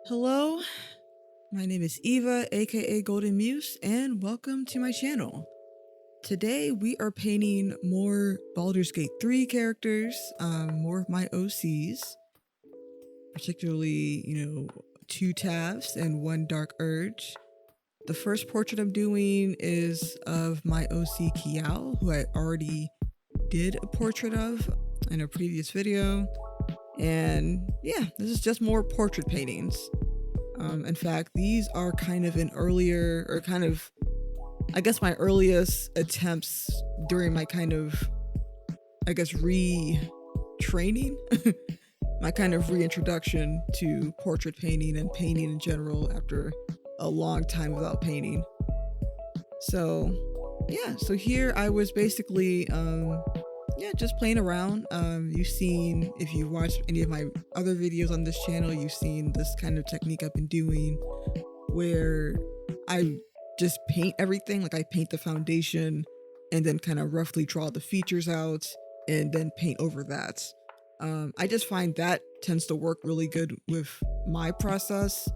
Hello, my name is Eva, aka Golden Muse, and welcome to my channel. Today we are painting more Baldur's Gate 3 characters, more of my OCs, particularly, 2 Tavs and 1 Dark Urge. The first portrait I'm doing is of my OC Kiao, who I already did a portrait of in a previous video. And yeah, this is just more portrait paintings. In fact, these are kind of my earliest attempts during my retraining, my kind of reintroduction to portrait painting and painting in general after a long time without painting. So here I was basically, just playing around. If you watched any of my other videos on this channel, you've seen this kind of technique I've been doing where I just paint everything. Like I paint the foundation and then kind of roughly draw the features out and then paint over that. I just find that tends to work really good with my process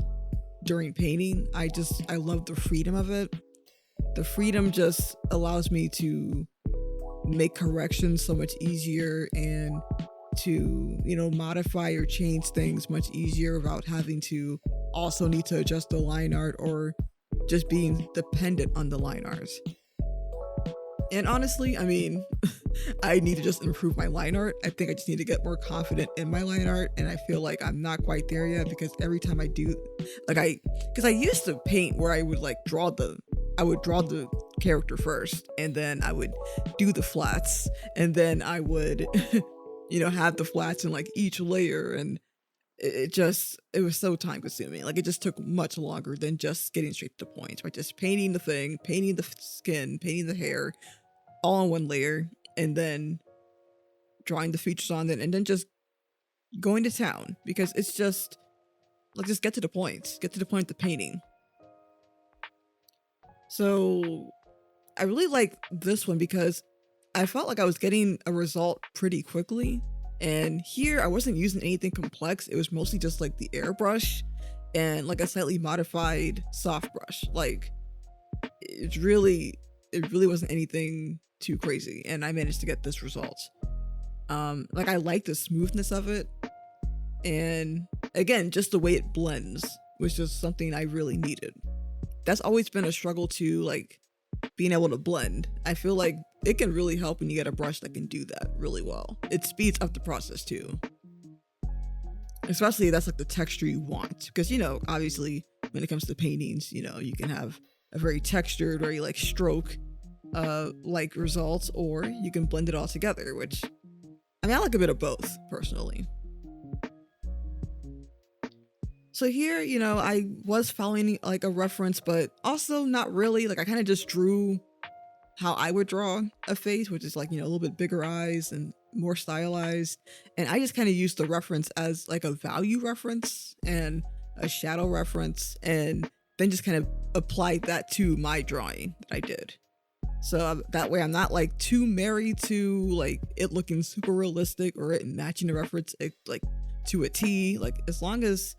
during painting. I love the freedom of it. The freedom just allows me to make corrections so much easier and to modify or change things much easier without having to also need to adjust the line art or just being dependent on the line art. And honestly, I need to just improve my line art. I think I just need to get more confident in my line art, and I feel like I'm not quite there yet because every time I do, because I used to paint where I would draw the character first, and then I would do the flats, and then I would have the flats in each layer, and it was so time consuming. It just took much longer than just getting straight to the point by just painting the thing, painting the skin, painting the hair all on one layer, and then drawing the features on it, and then just going to town, because it's just get to the point of the painting. So I really like this one because I felt like I was getting a result pretty quickly. And here I wasn't using anything complex. It was mostly just the airbrush and a slightly modified soft brush. It really wasn't anything too crazy, and I managed to get this result. I like the smoothness of it, and again, just the way it blends was just something I really needed. That's always been a struggle to being able to blend. I feel like it can really help when you get a brush that can do that really well. It speeds up the process too. Especially if that's the texture you want. Because, obviously when it comes to paintings, you can have a very textured, very stroke results, or you can blend it all together, which I like a bit of both personally. So here, I was following a reference, but also not really. I kind of just drew how I would draw a face, which is a little bit bigger eyes and more stylized. And I just kind of used the reference as a value reference and a shadow reference, and then just kind of applied that to my drawing that I did. So that way I'm not too married to it looking super realistic or it matching the reference to a T. As long as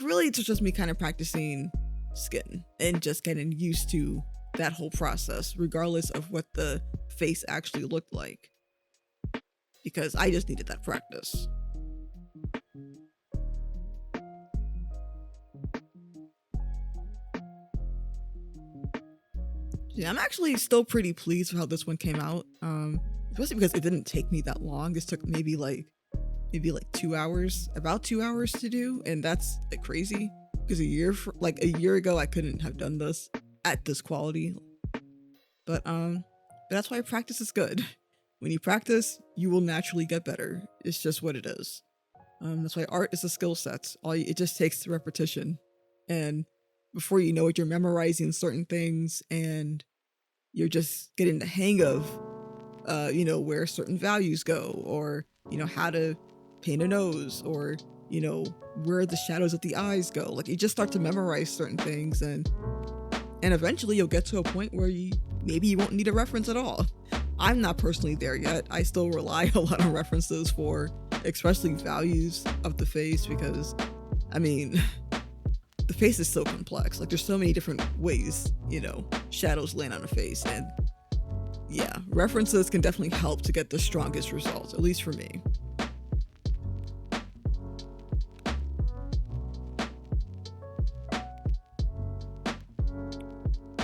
really it's just me kind of practicing skin and just getting used to that whole process, regardless of what the face actually looked like, because I just needed that practice. Yeah, I'm actually still pretty pleased with how this one came out, especially because it didn't take me that long. This took maybe 2 hours, about 2 hours to do, and that's crazy because a year ago I couldn't have done this at this quality. But that's why practice is good. When you practice, you will naturally get better. It's just what it is. That's why art is a skill set. It just takes repetition, and before you know it, you're memorizing certain things and you're just getting the hang of where certain values go, or how to paint a nose, or where the shadows of the eyes go. You just start to memorize certain things, and eventually you'll get to a point where maybe you won't need a reference at all. I'm not personally there yet. I still rely a lot on references for especially values of the face, because the face is so complex. Like there's so many different ways, you know, shadows land on a face, and yeah, references can definitely help to get the strongest results, at least for me.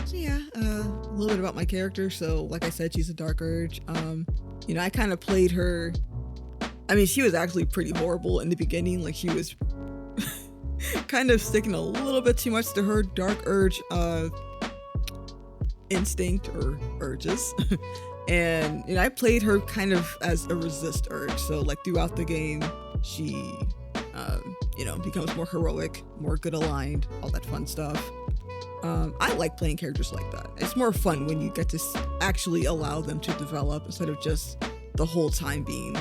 So yeah, a little bit about my character. So like I said, she's a Dark Urge. You know, I kind of played her. I mean, she was actually pretty horrible in the beginning. Like she was kind of sticking a little bit too much to her Dark Urge instinct or urges. And you know, I played her kind of as a resist urge. So like throughout the game, she you know, becomes more heroic, more good aligned, all that fun stuff. I like playing characters like that. It's more fun when you get to actually allow them to develop instead of just the whole time being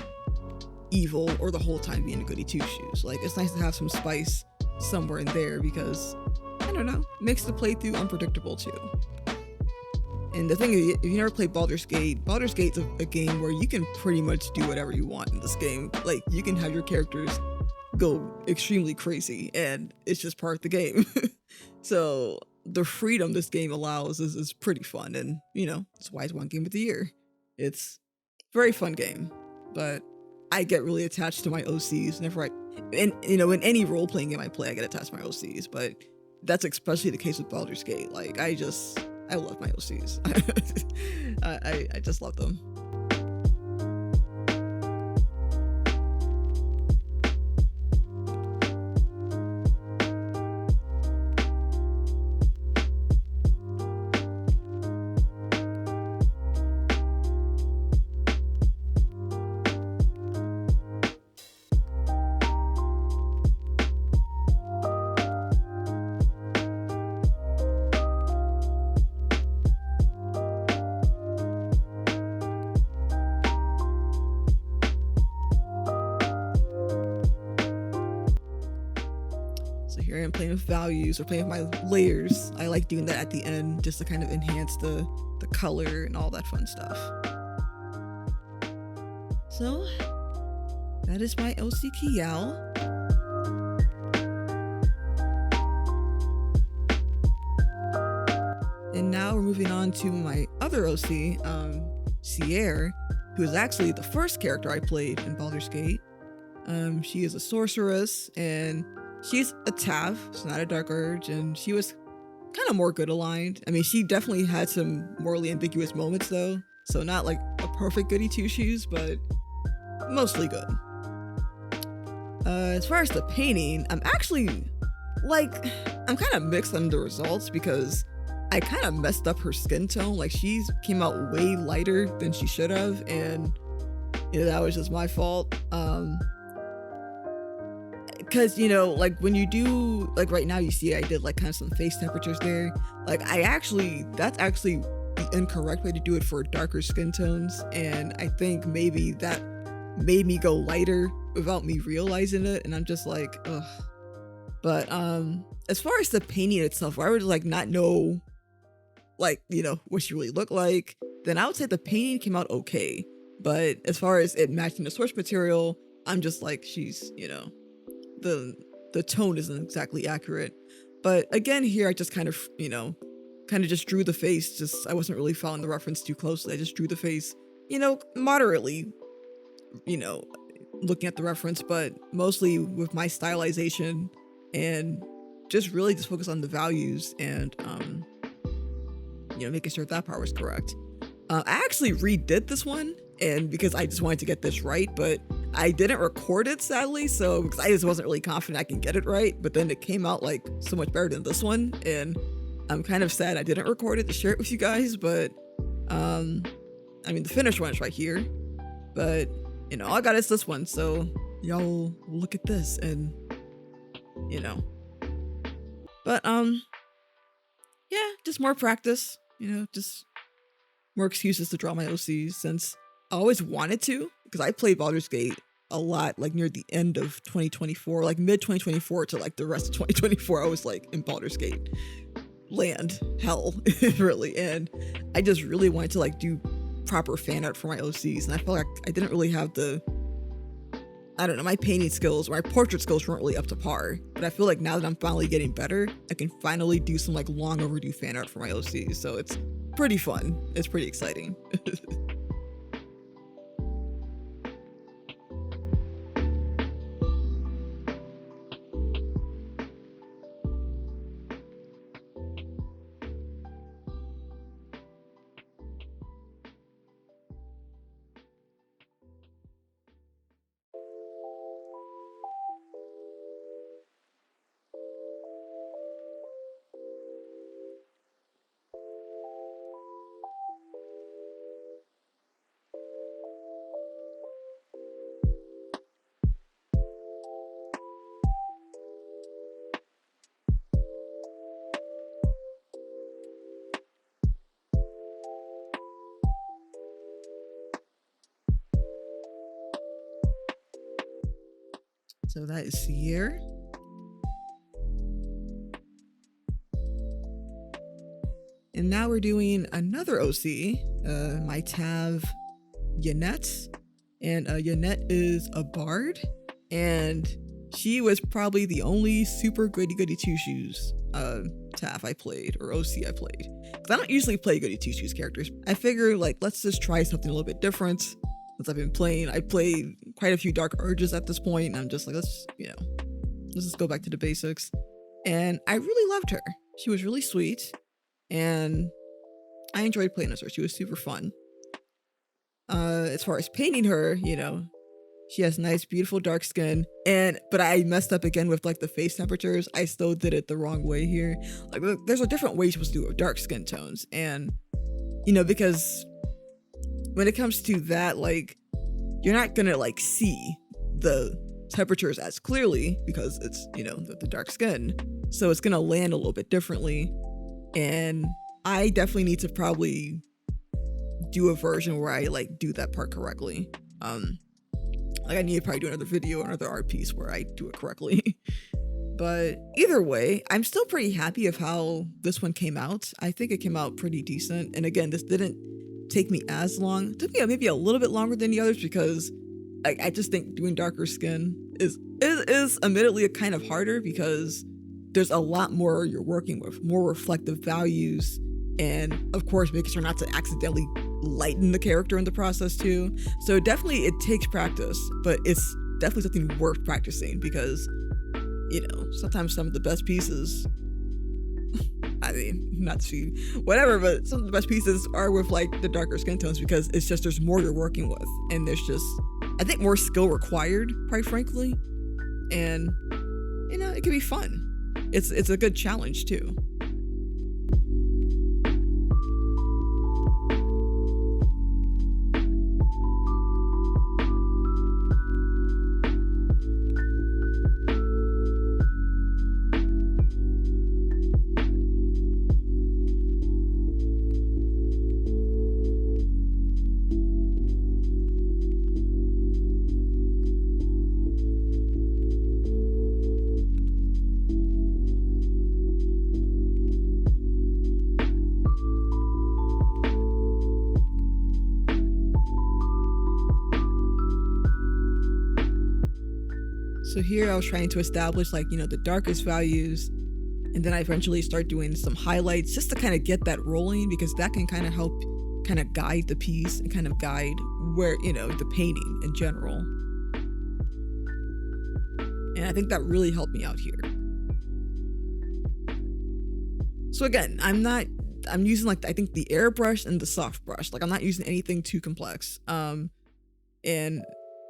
evil or the whole time being a goody two shoes. Like it's nice to have some spice somewhere in there because, I don't know, makes the playthrough unpredictable too. And the thing is, if you never played Baldur's Gate's a game where you can pretty much do whatever you want in this game. Like you can have your characters go extremely crazy and it's just part of the game. So the freedom this game allows is pretty fun, and you know, it's why it's one game of the year. It's a very fun game, but I get really attached to my OCs whenever and you know, in any role-playing game I play, I get attached to my OCs, but that's especially the case with Baldur's Gate. Like I love my OCs. I just love them. Here I'm playing with values or playing with my layers. I like doing that at the end just to kind of enhance the color and all that fun stuff. So that is my OC Kiyal. And now we're moving on to my other OC, Sier, who is actually the first character I played in Baldur's Gate. She is a sorceress and she's a Tav, so not a Dark Urge, and she was kind of more good aligned. I mean, she definitely had some morally ambiguous moments though, so not like a perfect goody two shoes, but mostly good. As far as the painting, I'm actually I'm kind of mixed on the results because I kind of messed up her skin tone. Like she came out way lighter than she should have, and you know, that was just my fault. Because, you know, like when you do, like right now you see I did like kind of some face temperatures there. Like that's actually the incorrect way to do it for darker skin tones. And I think maybe that made me go lighter without me realizing it. And I'm just like, ugh. But as far as the painting itself, where I would like not know, like, you know, what she really looked like, then I would say the painting came out okay. But as far as it matching the source material, I'm just like, she's, you know, the tone isn't exactly accurate. But again, here I just kind of, you know, just drew the face. Just I wasn't really following the reference too closely. I just drew the face, you know, moderately, you know, looking at the reference, but mostly with my stylization and just really just focus on the values and you know, making sure that part was correct. I actually redid this one, and because I just wanted to get this right, but I didn't record it sadly, so because I just wasn't really confident I can get it right, but then it came out like so much better than this one, and I'm kind of sad I didn't record it to share it with you guys. But I mean, the finished one is right here, but you know, all I got is this one, so y'all look at this and you know. But yeah, just more practice, you know, just more excuses to draw my OCs, since I always wanted to, because I played Baldur's Gate a lot, like near the end of 2024, like mid 2024 to like the rest of 2024. I was like in Baldur's Gate land, hell, really. And I just really wanted to like do proper fan art for my OCs. And I felt like I didn't really have I don't know, my painting skills, my portrait skills weren't really up to par. But I feel like now that I'm finally getting better, I can finally do some like long overdue fan art for my OC. So it's pretty fun. It's pretty exciting. So that is Sier. And now we're doing another OC. My Tav Yenette. And Yanette is a bard. And she was probably the only super goody two shoes Tav I played, or OC I played. Because I don't usually play goody two shoes characters. I figure like let's just try something a little bit different. Since I've been playing, I played quite a few Dark Urges at this point, and I'm just like, let's just go back to the basics. And I really loved her. She was really sweet, and I enjoyed playing as her. She was super fun. As far as painting her, she has nice, beautiful dark skin, but I messed up again with like the face temperatures. I still did it the wrong way here. Like, there's a different way you're supposed to do it with dark skin tones, and because when it comes to that, like, you're not gonna like see the temperatures as clearly because it's, the dark skin. So it's gonna land a little bit differently. And I definitely need to probably do a version where I like do that part correctly. Like I need to probably do another video or another art piece where I do it correctly. But either way, I'm still pretty happy of how this one came out. I think it came out pretty decent. And again, this didn't take me as long. It took me maybe a little bit longer than the others because I just think doing darker skin is admittedly a kind of harder because there's a lot more you're working with, more reflective values, and of course making sure not to accidentally lighten the character in the process too. So definitely it takes practice, but it's definitely something worth practicing because sometimes some of the best pieces I mean, not to whatever, but some of the best pieces are with like the darker skin tones because it's just there's more you're working with, and there's just I think more skill required, quite frankly, and it can be fun. It's a good challenge too. So here I was trying to establish like, the darkest values, and then I eventually start doing some highlights just to kind of get that rolling because that can kind of help kind of guide the piece and kind of guide where, the painting in general. And I think that really helped me out here. So again, I'm using like, I think the airbrush and the soft brush. Like I'm not using anything too complex. And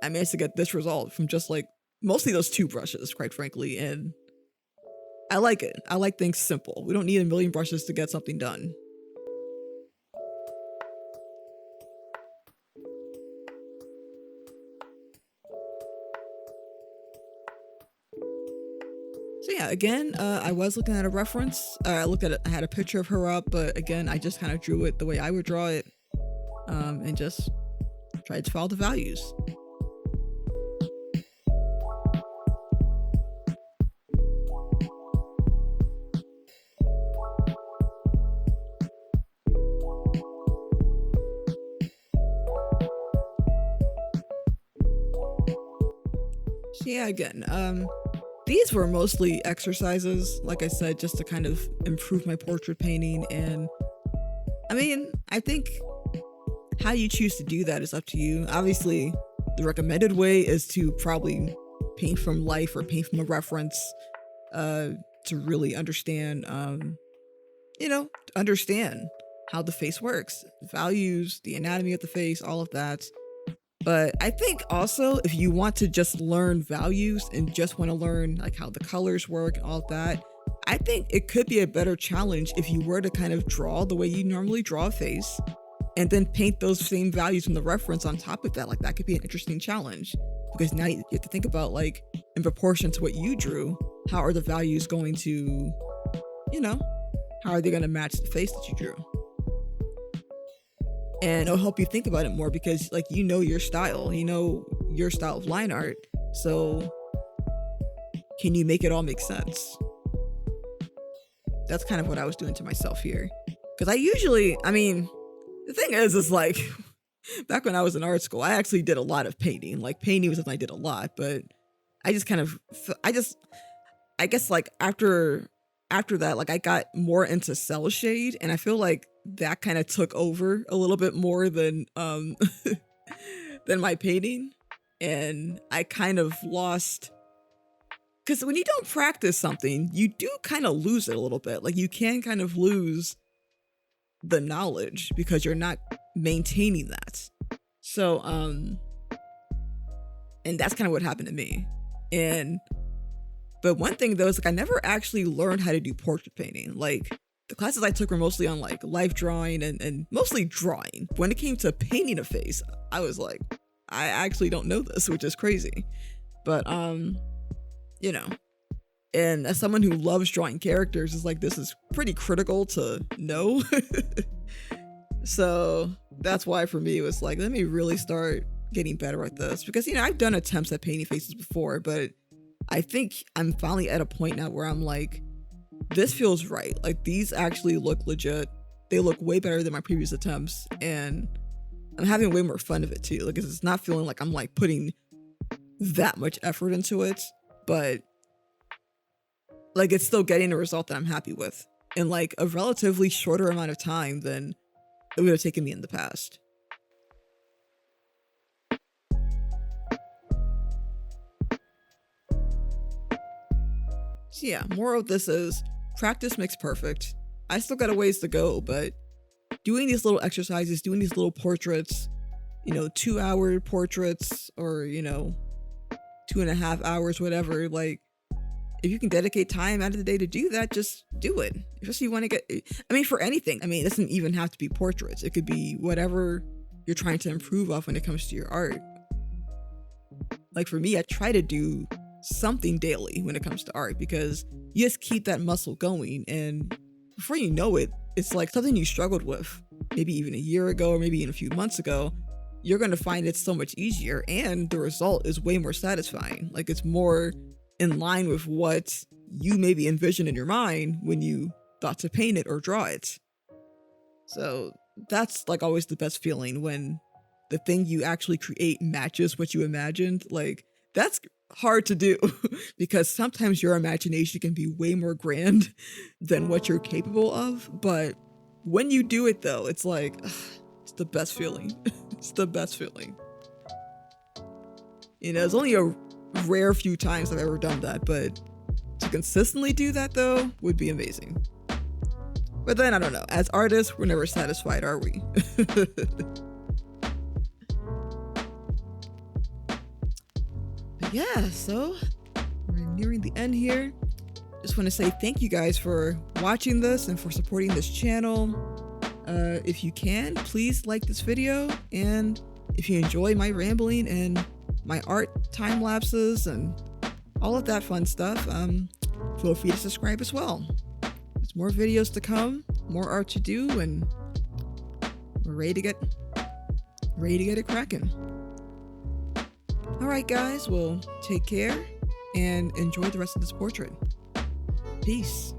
I managed to get this result from just like mostly those two brushes, quite frankly, and I like it. I like things simple. We don't need a million brushes to get something done. So yeah, again, I was looking at a reference. I had a picture of her up, but again, I just kind of drew it the way I would draw it, and just tried to follow the values. Yeah, again, these were mostly exercises, like I said, just to kind of improve my portrait painting. And I mean, I think how you choose to do that is up to you. Obviously, the recommended way is to probably paint from life or paint from a reference, to really understand, understand how the face works, the values, the anatomy of the face, all of that. But I think also if you want to just learn values and just want to learn like how the colors work and all of that, I think it could be a better challenge if you were to kind of draw the way you normally draw a face and then paint those same values from the reference on top of that. Like that could be an interesting challenge, because now you have to think about, like, in proportion to what you drew, how are the values going to, how are they going to match the face that you drew? And it'll help you think about it more because, like, your style, your style of line art. So can you make it all make sense? That's kind of what I was doing to myself here. Because the thing is like, back when I was in art school, I actually did a lot of painting. Like, painting was something I did a lot, but I guess like after that, like I got more into cell shade, and I feel like that kind of took over a little bit more than than my painting. And I kind of lost, because when you don't practice something, you do kind of lose it a little bit. Like, you can kind of lose the knowledge because you're not maintaining that. So and that's kind of what happened to me. But one thing though is, like, I never actually learned how to do portrait painting. Like, the classes I took were mostly on like life drawing and mostly drawing. When it came to painting a face, I was like, I actually don't know this, which is crazy. But and as someone who loves drawing characters, it's like, this is pretty critical to know. So that's why for me it was like, let me really start getting better at this, because I've done attempts at painting faces before, but I think I'm finally at a point now where I'm like, this feels right. Like, these actually look legit. They look way better than my previous attempts, and I'm having way more fun of it too. Like, it's not feeling like I'm like putting that much effort into it, but like, it's still getting a result that I'm happy with in like a relatively shorter amount of time than it would have taken me in the past. So yeah, moral of this is, practice makes perfect. I still got a ways to go, but doing these little exercises, doing these little portraits, 2-hour portraits, or 2.5 hours, whatever, like, if you can dedicate time out of the day to do that, just do it. Especially you want to get, for anything. It doesn't even have to be portraits. It could be whatever you're trying to improve off when it comes to your art. Like, for me, I try to do something daily when it comes to art, because you just keep that muscle going, and before you know it, it's like something you struggled with maybe even a year ago or maybe even a few months ago. You're going to find it so much easier, and the result is way more satisfying. Like, it's more in line with what you maybe envisioned in your mind when you thought to paint it or draw it. So that's like always the best feeling, when the thing you actually create matches what you imagined. Like, that's hard to do because sometimes your imagination can be way more grand than what you're capable of. But when you do it though, it's like, it's the best feeling. It's the best feeling. It's only a rare few times I've ever done that, but to consistently do that though would be amazing. But then I don't know, as artists, we're never satisfied, are we? Yeah, so we're nearing the end here. Just want to say thank you guys for watching this and for supporting this channel. If you can, please like this video, and if you enjoy my rambling and my art time lapses and all of that fun stuff, feel free to subscribe as well. There's more videos to come, more art to do, and we're ready to get it cracking. Alright guys, well, take care and enjoy the rest of this portrait. Peace.